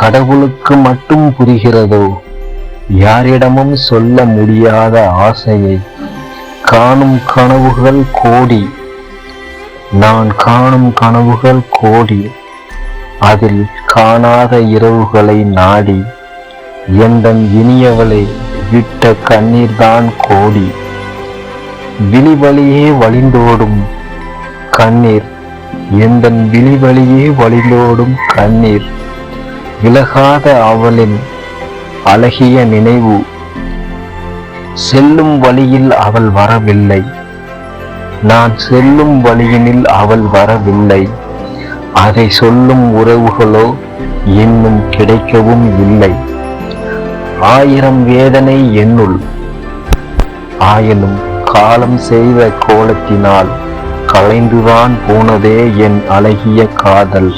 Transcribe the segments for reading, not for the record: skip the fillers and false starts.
கடவுளுக்கு மட்டும் புரிகிறதோ? யாரிடமும் சொல்ல முடியாத ஆசையை காணும் கனவுகள் கோடி. நான் காணும் கனவுகள் கோடி. அதில் காணாத இரவுகளை நாடி எந்தன் இனியவளை விட்ட கண்ணீர்தான் கோடி. விழிவழியே வழிந்தோடும் கண்ணீர், எந்தன் விழிவழியே வழிந்தோடும் கண்ணீர். விலகாத அவளின் அழகிய நினைவு. செல்லும் வழியில் அவள் வரவில்லை, நான் செல்லும் வழியினில் அவள் வரவில்லை. அதை சொல்லும் உறவுகளோ இன்னும் கிடைக்கவும் இல்லை. 1000 வேதனை என்னுள், ஆயினும் காலம் செய்த கோலத்தினால் கலைந்துதான் போனதே என் அழகிய காதல்.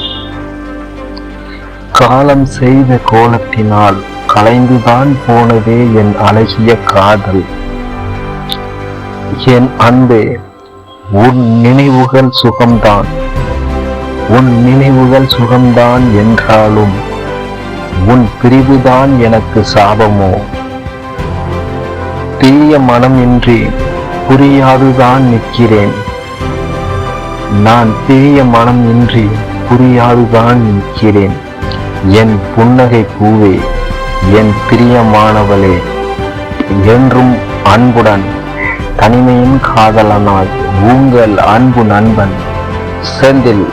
காலம் செய்த கோலத்தினால் கலைந்துதான் போனதே என் அழகிய காதல். என் அன்பே, உன் நினைவுகள் சுகம்தான், உன் நினைவுகள் சுகம்தான் என்றாலும் உன் பிரிவுதான் எனக்கு சாபமோ? தீய மனம் இன்றி புரியாதுதான் நிற்கிறேன் நான், தீய மனம் இன்றி புரியாதுதான் நிற்கிறேன். என் புன்னகை பூவே, என் பிரியமானவளே, என்றும் அன்புடன் தனிமையின் காதலனாய் உங்கள் அன்பு நண்பன் செந்தில்.